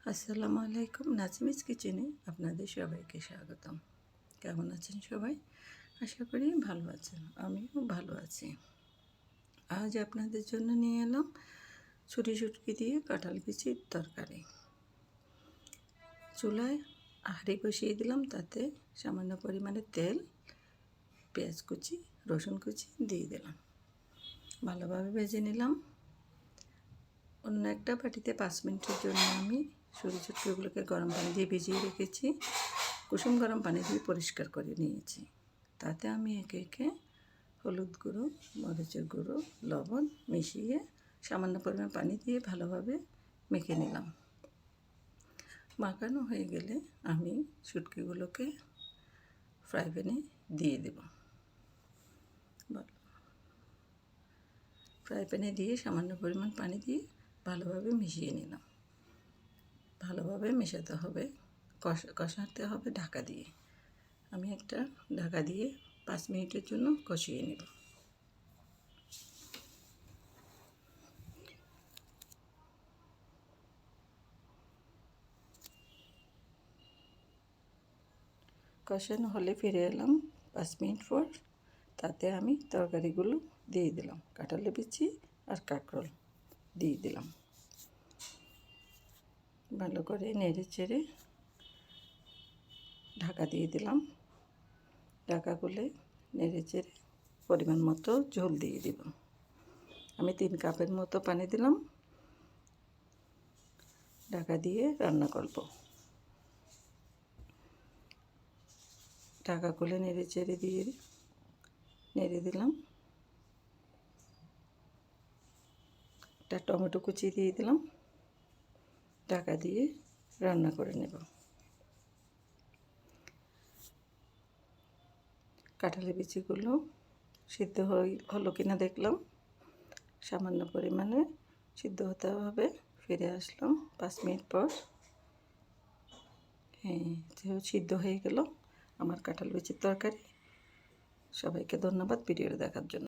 আসসালামু আলাইকুম। নাজমিস কিচেনে আপনাদের সবাইকে স্বাগতম। কেমন আছেন সবাই? আশা করি ভালো আছেন। আমিও ভালো আছি। আজ আপনাদের জন্য নিয়ে এলাম ছুটি শুটকি দিয়ে কাঁঠাল বিচির তরকারি। চুলায় হাঁড়ি বসিয়ে দিলাম, তাতে সামান্য পরিমাণে তেল, পেঁয়াজ কুচি, রসুন কুচি দিয়ে দিলাম। ভালোভাবে ভেজে নিলাম। অন্য একটা বাটিতে 5 মিনিটের জন্য আমি ছুরি শুটকিগুলোকে গরম পানি দিয়ে ভিজিয়ে রেখেছি। কুসুম গরম পানি দিয়ে পরিষ্কার করে নিয়েছি। তাতে আমি একে একে হলুদ গুঁড়ো, মরিচের গুঁড়ো, লবণ মিশিয়ে সামান্য পরিমাণ পানি দিয়ে ভালোভাবে মেখে নিলাম। মাখানো হয়ে গেলে আমি শুটকিগুলোকে ফ্রাই প্যানে দিয়ে দেব। ফ্রাই প্যানে দিয়ে সামান্য পরিমাণ পানি দিয়ে ভালোভাবে মিশিয়ে নিলাম। ভালোভাবে মেশাতে হবে, কষাতে হবে ঢাকা দিয়ে। আমি একটা ঢাকা দিয়ে 5 মিনিটের জন্য কষিয়ে নেব। কষানো হলে ফিরে এলাম 5 মিনিট পর। তাতে আমি তরকারিগুলো দিয়ে দিলাম, কাঁঠালের বিচি আর কাঁকরোল দিয়ে দিলাম। ভালো করে নেড়ে চেড়ে ঢাকা দিয়ে দিলাম। ঢাকা খুলে নেড়ে চেড়ে পরিমাণ মতো ঝোল দিয়ে দিব। আমি 3 কাপের মতো পানি দিলাম। ঢাকা দিয়ে রান্না করব। ঢাকা খুলে নেড়ে চেড়ে দিয়ে নেড়ে দিলাম। একটা টমেটো কুচি দিয়ে দিলাম। ঢাকা দিয়ে রান্না করে নেব। কাঁঠালের বিচিগুলো সিদ্ধ হলো কিনা দেখলাম। সামান্য পরিমাণে সিদ্ধ হতে হবে। ফিরে আসলাম 5 মিনিট পর। হ্যাঁ, সিদ্ধ হয়ে গেল আমার কাঁঠাল বিচির তরকারি। সবাইকে ধন্যবাদ ভিডিওটা দেখার জন্য।